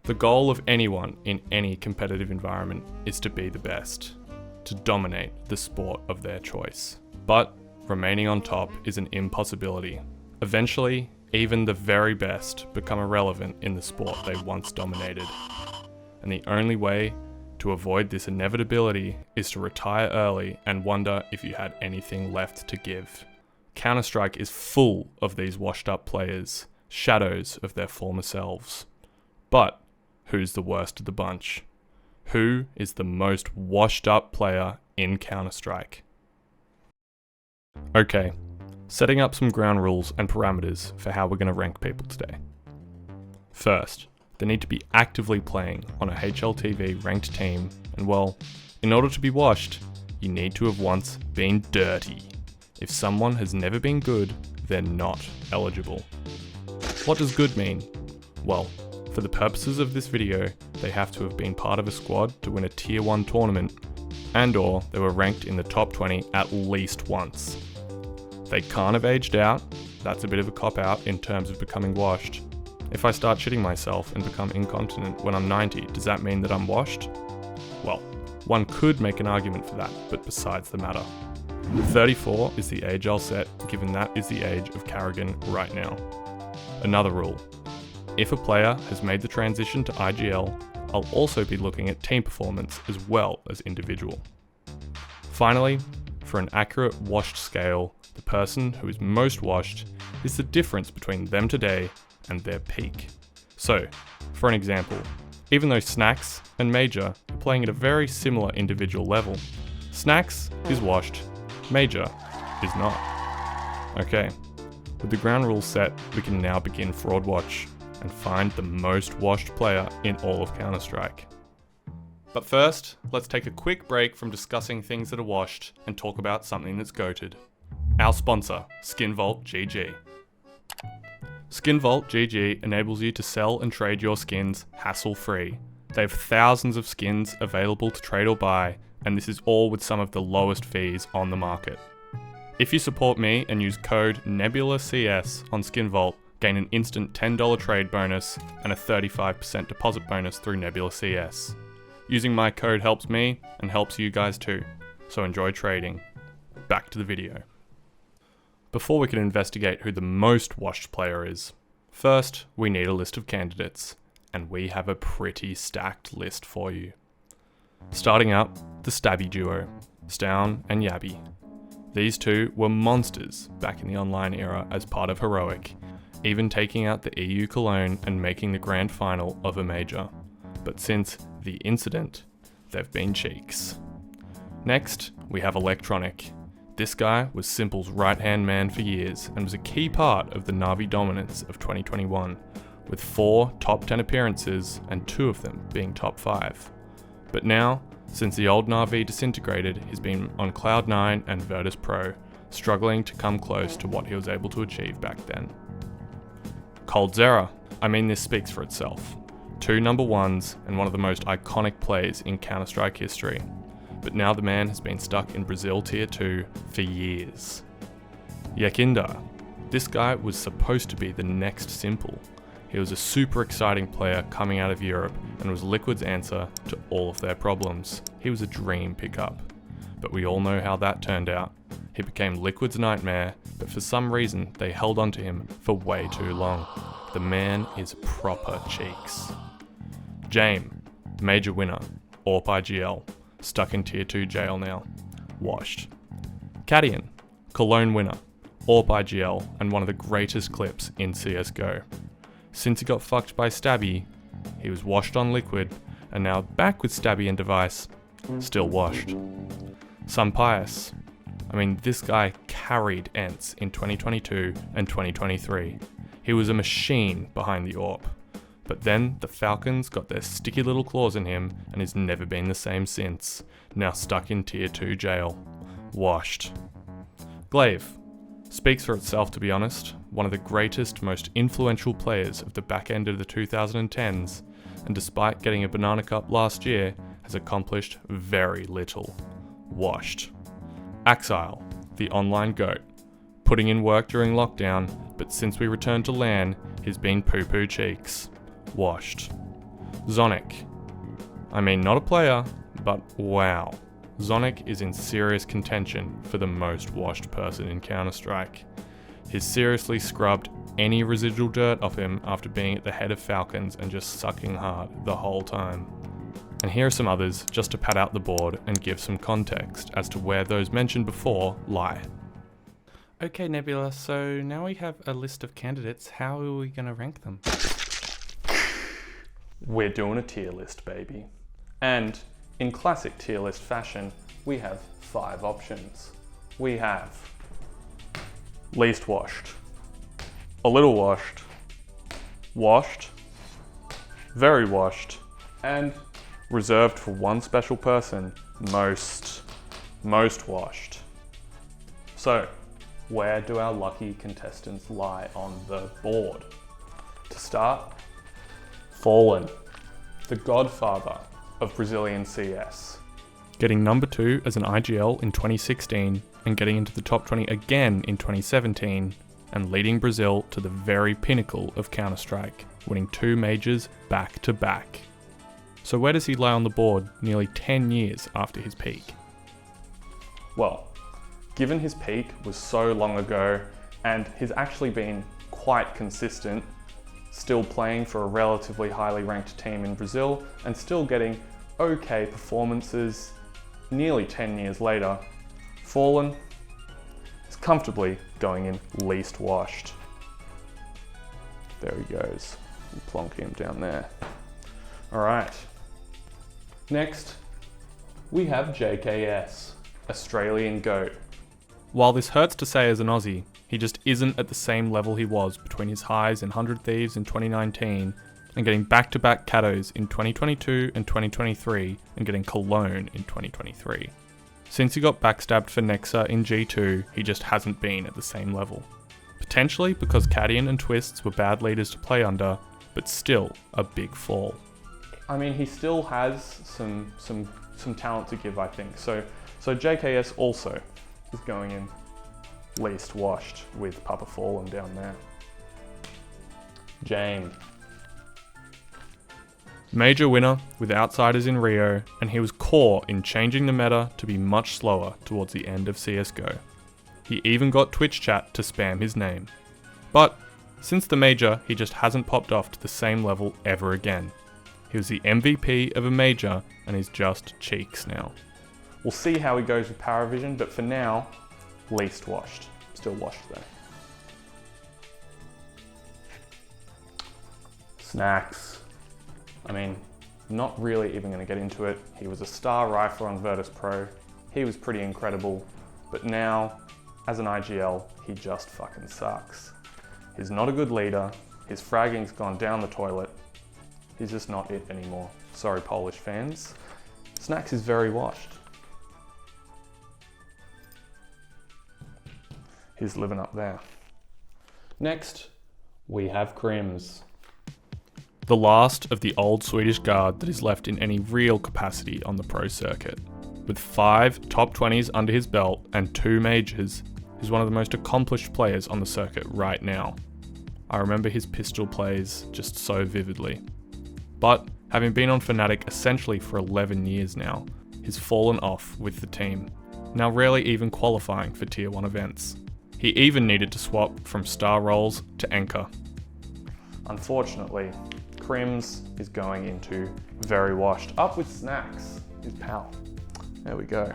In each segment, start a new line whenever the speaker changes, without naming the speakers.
The goal of anyone in any competitive environment is to be the best, to dominate the sport of their choice. But remaining on top is an impossibility. Eventually, even the very best become irrelevant in the sport they once dominated. And the only way to avoid this inevitability is to retire early and wonder if you had anything left to give. Counter-Strike is full of these washed up players, shadows of their former selves. But who's the worst of the bunch? Who is the most washed up player in Counter-Strike? Okay, setting up some ground rules and parameters for how we're going to rank people today. First, they need to be actively playing on a HLTV ranked team, and well, in order to be washed, you need to have once been dirty. If someone has never been good, they're not eligible. What does good mean? Well, for the purposes of this video, they have to have been part of a squad to win a tier 1 tournament, and/or they were ranked in the top 20 at least once. They can't have aged out, that's a bit of a cop-out in terms of becoming washed. If I start shitting myself and become incontinent when I'm 90, does that mean that I'm washed? Well, one could make an argument for that, but besides the matter. 34 is the age I'll set, given that is the age of Carrigan right now. Another rule. If a player has made the transition to IGL, I'll also be looking at team performance as well as individual. Finally, for an accurate washed scale, the person who is most washed is the difference between them today and their peak. So, for an example, even though Snacks and Major are playing at a very similar individual level, Snacks is washed, Major is not. Okay, with the ground rules set, we can now begin Fraud Watch and find the most washed player in all of Counter-Strike. But first, let's take a quick break from discussing things that are washed and talk about something that's goated. Our sponsor, SkinVault GG. SkinVault GG enables you to sell and trade your skins hassle-free. They have thousands of skins available to trade or buy, and this is all with some of the lowest fees on the market. If you support me and use code NEBULACS on SkinVault, gain an instant $10 trade bonus and a 35% deposit bonus through Nebula CS. Using my code helps me and helps you guys too, so enjoy trading. Back to the video. Before we can investigate who the most washed player is, first we need a list of candidates, and we have a pretty stacked list for you. Starting up, the Stabby duo, Stown and Yabby. These two were monsters back in the online era as part of Heroic, even taking out the EU Cologne and making the grand final of a major. But since the incident, they've been cheeks. Next, we have Electronic. This guy was Simple's right-hand man for years and was a key part of the Na'Vi dominance of 2021, with 4 top 10 appearances and 2 of them being top 5. But now, since the old Na'Vi disintegrated, he's been on Cloud9 and Virtus Pro, struggling to come close to what he was able to achieve back then. Coldzera. I mean, this speaks for itself. 2 number 1s and one of the most iconic plays in Counter-Strike history. But now the man has been stuck in Brazil Tier 2 for years. Yakinda. This guy was supposed to be the next Simple. He was a super exciting player coming out of Europe and was Liquid's answer to all of their problems. He was a dream pickup. But we all know how that turned out. He became Liquid's nightmare, but for some reason they held on to him for way too long. The man is proper cheeks. Jame, major winner, AWP IGL, stuck in Tier 2 jail now, washed. Cadian, Cologne winner, AWP IGL, and one of the greatest clips in CSGO. Since he got fucked by Stabby, he was washed on Liquid, and now back with Stabby and Device, still washed. Pious. I mean, this guy carried ENTs in 2022 and 2023. He was a machine behind the AWP. But then the Falcons got their sticky little claws in him and he's never been the same since, now stuck in Tier 2 jail. Washed. Glaive. Speaks for itself, to be honest. One of the greatest, most influential players of the back end of the 2010s, and despite getting a Banana Cup last year, has accomplished very little. Washed. Axile, the online GOAT. Putting in work during lockdown, but since we returned to LAN, he's been poo-poo cheeks. Washed. Zonic. I mean, not a player, but wow. Zonic is in serious contention for the most washed person in Counter-Strike. He's seriously scrubbed any residual dirt off him after being at the head of Falcons and just sucking hard the whole time. And here are some others just to pad out the board and give some context as to where those mentioned before lie. Okay Nebula, so now we have a list of candidates, how are we going to rank them? We're doing a tier list, baby. And in classic tier list fashion, we have 5 options. We have least washed, a little washed, washed, very washed, and reserved for one special person, most washed. So, where do our lucky contestants lie on the board? To start, Fallen, the godfather of Brazilian CS. Getting number 2 as an IGL in 2016 and getting into the top 20 again in 2017 and leading Brazil to the very pinnacle of Counter-Strike, winning 2 majors back to back. So where does he lie on the board nearly 10 years after his peak? Well, given his peak was so long ago and he's actually been quite consistent, still playing for a relatively highly ranked team in Brazil and still getting okay performances nearly 10 years later, Fallen is comfortably going in least washed. There he goes, plonking him down there. All right. Next, we have JKS, Australian GOAT. While this hurts to say as an Aussie, he just isn't at the same level he was between his highs in 100 Thieves in 2019 and getting back-to-back Catos in 2022 and 2023 and getting Cologne in 2023. Since he got backstabbed for Nexa in G2, he just hasn't been at the same level. Potentially because Cadian and Twists were bad leaders to play under, but still a big fall. I mean, he still has some talent to give, I think. So JKS also is going in least washed with Papa Fallen down there. Jane. Major winner with Outsiders in Rio, and he was core in changing the meta to be much slower towards the end of CSGO. He even got Twitch chat to spam his name. But since the major, he just hasn't popped off to the same level ever again. He was the MVP of a major and is just cheeks now. We'll see how he goes with Paravision, but for now, least washed. Still washed though. Snacks. I mean, not really even going to get into it. He was a star rifler on Virtus Pro. He was pretty incredible, but now, as an IGL, he just fucking sucks. He's not a good leader. His fragging's gone down the toilet. He's just not it anymore. Sorry, Polish fans. Snacks is very washed. He's living up there. Next, we have Crims. The last of the old Swedish guard that is left in any real capacity on the pro circuit. With 5 top 20s under his belt and 2 majors, he's one of the most accomplished players on the circuit right now. I remember his pistol plays just so vividly. But having been on Fnatic essentially for 11 years now, he's fallen off with the team, now rarely even qualifying for tier 1 events. He even needed to swap from star roles to anchor. Unfortunately, Crims is going into very washed, up with Snacks, his pal. There we go.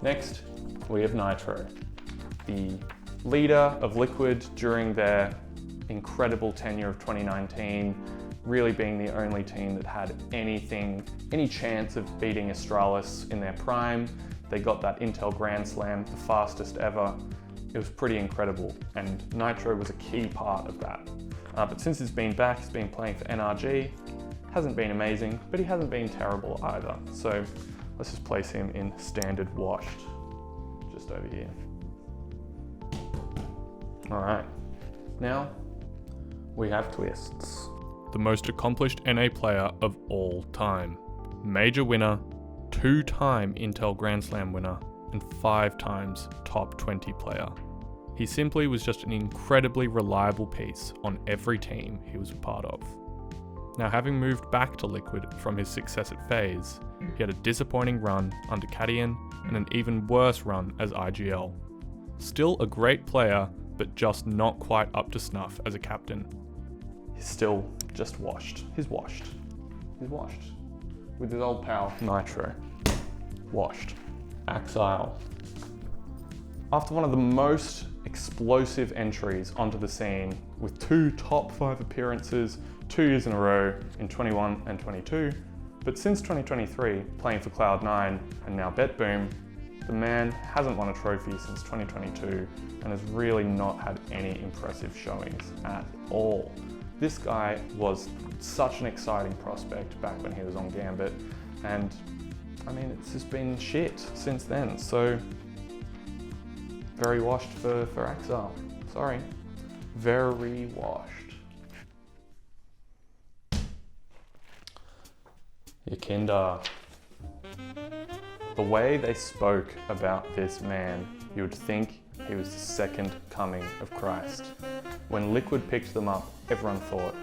Next, we have Nitro, the leader of Liquid during their incredible tenure of 2019, really being the only team that had any chance of beating Astralis in their prime. They got that Intel Grand Slam, the fastest ever. It was pretty incredible, and Nitro was a key part of that. But since he's been back, he's been playing for NRG. Hasn't been amazing, but he hasn't been terrible either. So let's just place him in standard washed, just over here. All right, now we have Twists. The most accomplished NA player of all time. Major winner, 2-time Intel Grand Slam winner, and 5 times top 20 player. He simply was just an incredibly reliable piece on every team he was a part of. Now, having moved back to Liquid from his success at FaZe, he had a disappointing run under Cadian and an even worse run as IGL. Still a great player, but just not quite up to snuff as a captain. He's still just washed. He's washed. He's washed. With his old pal, Nitro. Washed. Axile. After one of the most explosive entries onto the scene, with 2 top 5 appearances 2 years in a row in 21 and 22, but since 2023, playing for Cloud9 and now BetBoom, the man hasn't won a trophy since 2022 and has really not had any impressive showings at all. This guy was such an exciting prospect back when he was on Gambit, and I mean, it's just been shit since then, so very washed for Axile. Sorry. Very washed. Yakinda. The way they spoke about this man, you would think he was the second coming of Christ. When Liquid picked them up, everyone thought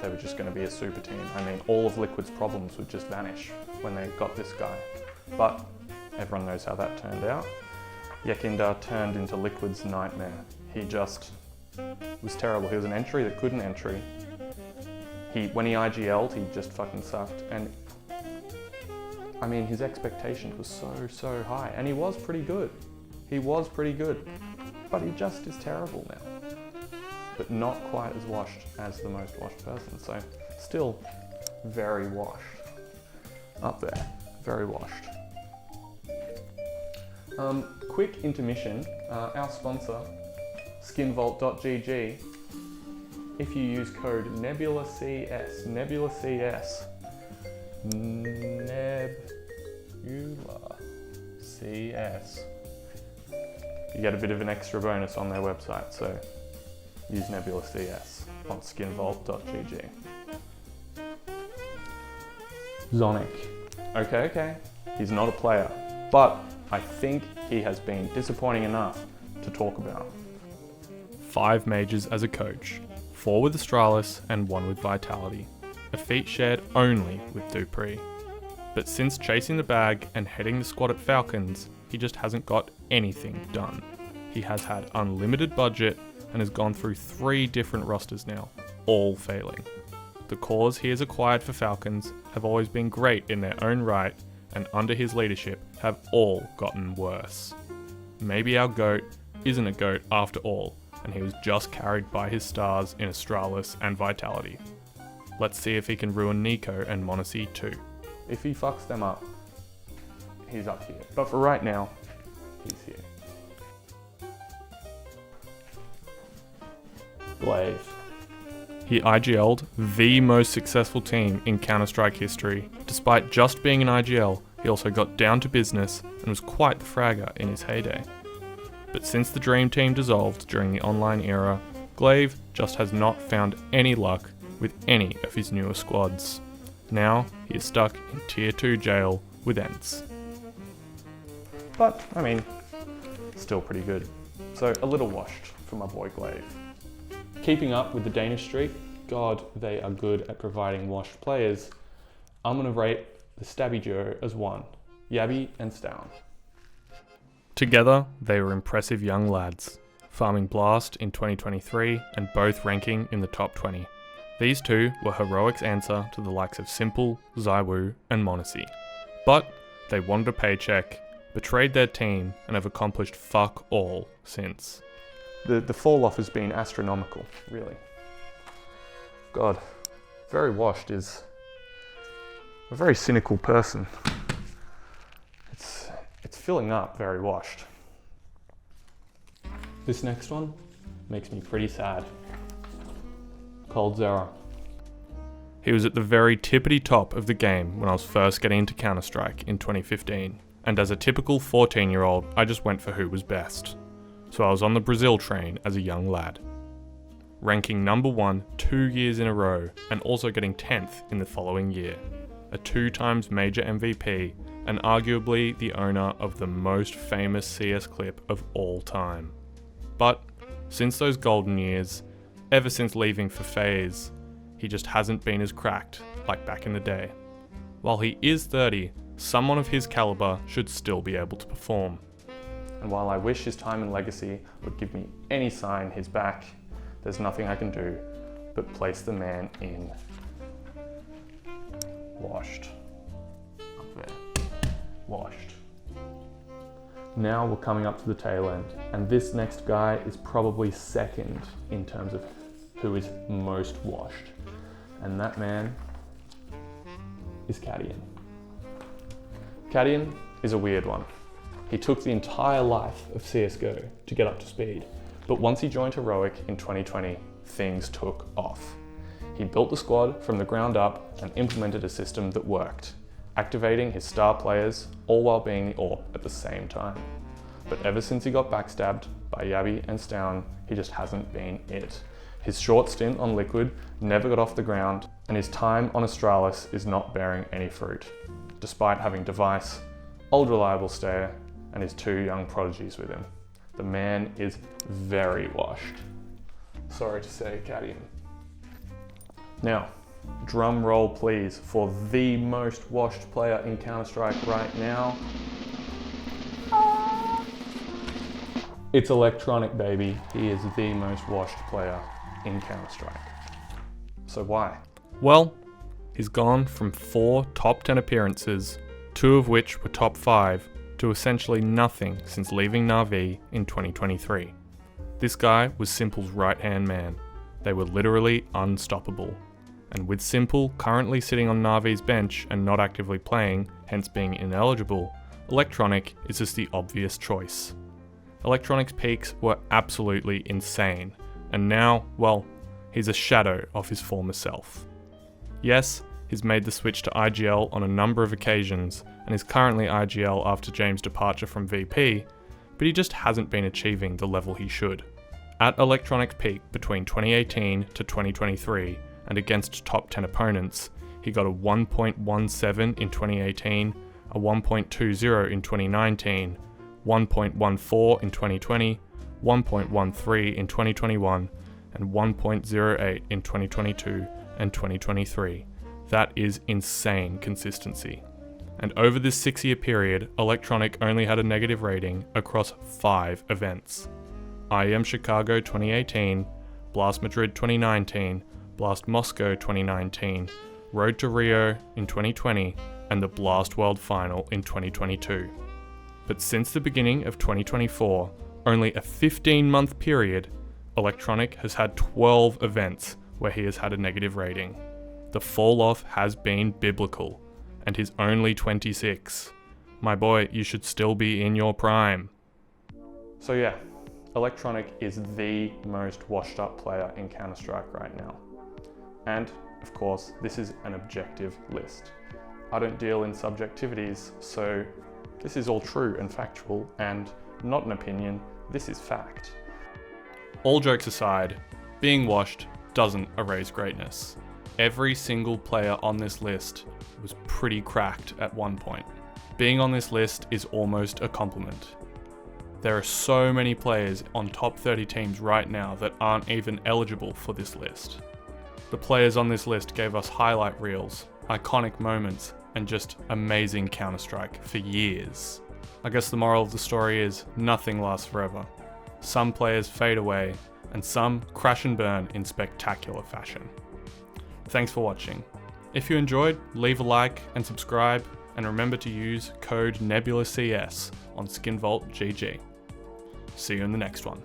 they were just going to be a super team. I mean, all of Liquid's problems would just vanish when they got this guy. But everyone knows how that turned out. Yakinda turned into Liquid's nightmare. He just was terrible. He was an entry that couldn't entry. When he IGL'd, he just fucking sucked. And I mean, his expectation was so high. And he was pretty good. He was pretty good. But he just is terrible now. But not quite as washed as the most washed person. So still very washed. Up there. Very washed. Quick intermission. Our sponsor, skinvault.gg. If you use code NebulaCS, NebulaCS, you get a bit of an extra bonus on their website, so use NebulaCS on skinvault.gg. Zonic. Okay, he's not a player, but I think he has been disappointing enough to talk about. 5 majors as a coach, 4 with Astralis and 1 with Vitality, a feat shared only with Dupree. But since chasing the bag and heading the squad at Falcons, he just hasn't got anything done. He has had unlimited budget and has gone through 3 different rosters now, all failing. The cores he has acquired for Falcons have always been great in their own right, and under his leadership have all gotten worse. Maybe our GOAT isn't a GOAT after all, and he was just carried by his stars in Astralis and Vitality. Let's see if he can ruin Nico and Monacy too. If he fucks them up, he's up here. But for right now, he's here. Glaive. He IGL'd the most successful team in Counter-Strike history. Despite just being an IGL, he also got down to business and was quite the fragger in his heyday. But since the Dream Team dissolved during the online era, Glaive just has not found any luck with any of his newer squads. Now he is stuck in Tier 2 jail with Ents. But, I mean, still pretty good. So a little washed for my boy Glaive. Keeping up with the Danish streak, God, they are good at providing washed players. I'm going to rate the Stabby duo as 1, Yabby and Stown. Together, they were impressive young lads, farming Blast in 2023 and both ranking in the top 20. These two were Heroic's answer to the likes of Simple, Zywoo and Monacy. But they wanted a paycheck, betrayed their team and have accomplished fuck all since. The falloff has been astronomical, really. God, very washed is a very cynical person. It's filling up very washed. This next one makes me pretty sad. coldzera. He was at the very tippity top of the game when I was first getting into Counter-Strike in 2015, and as a typical 14-year-old, I just went for who was best. So I was on the Brazil train as a young lad, ranking number 1 2 years in a row and also getting 10th in the following year, a 2 times major MVP and arguably the owner of the most famous CS clip of all time. But since those golden years, ever since leaving for FaZe, he just hasn't been as cracked like back in the day. While he is 30, someone of his caliber should still be able to perform. And while I wish his time and legacy would give me any sign he's back, there's nothing I can do but place the man in washed. Up there. Washed. Now we're coming up to the tail end, and this next guy is probably second in terms of who is most washed. And that man is Cadian. Cadian is a weird one. He took the entire life of CSGO to get up to speed, but once he joined Heroic in 2020, things took off. He built the squad from the ground up and implemented a system that worked, activating his star players, all while being the AWP at the same time. But ever since he got backstabbed by Yabby and Stown, he just hasn't been it. His short stint on Liquid never got off the ground, and his time on Astralis is not bearing any fruit, despite having Device, old reliable Stayer, and his 2 young prodigies with him. The man is very washed. Sorry to say, Cadian. Now, drum roll please for the most washed player in Counter-Strike right now. It's Electronic, baby. He is the most washed player in Counter-Strike. So why? Well, he's gone from 4 top 10 appearances, 2 of which were top 5, to essentially nothing since leaving Na'Vi in 2023. This guy was Simple's right-hand man. They were literally unstoppable. And with Simple currently sitting on Na'Vi's bench and not actively playing, hence being ineligible, Electronic is just the obvious choice. Electronic's peaks were absolutely insane, and now, well, he's a shadow of his former self. Yes, he's made the switch to IGL on a number of occasions, and is currently IGL after James' departure from VP, but he just hasn't been achieving the level he should. At Electronic's peak between 2018 to 2023, and against top 10 opponents, he got a 1.17 in 2018, a 1.20 in 2019, 1.14 in 2020, 1.13 in 2021, and 1.08 in 2022 and 2023. That is insane consistency. And over this 6-year period, Electronic only had a negative rating across 5 events. IEM Chicago 2018, Blast Madrid 2019, Blast Moscow 2019, Road to Rio in 2020, and the Blast World Final in 2022. But since the beginning of 2024, only a 15-month period, Electronic has had 12 events where he has had a negative rating. The fall-off has been biblical, and he's only 26. My boy, you should still be in your prime. So yeah, Electronic is the most washed up player in Counter-Strike right now. And, of course, this is an objective list. I don't deal in subjectivities, so this is all true and factual, and not an opinion, this is fact. All jokes aside, being washed doesn't erase greatness. Every single player on this list was pretty cracked at one point. Being on this list is almost a compliment. There are so many players on top 30 teams right now that aren't even eligible for this list. The players on this list gave us highlight reels, iconic moments, and just amazing Counter-Strike for years. I guess the moral of the story is nothing lasts forever. Some players fade away, and some crash and burn in spectacular fashion. Thanks for watching. If you enjoyed, leave a like and subscribe, and remember to use code NebulaCS on SkinVault GG. See you in the next one.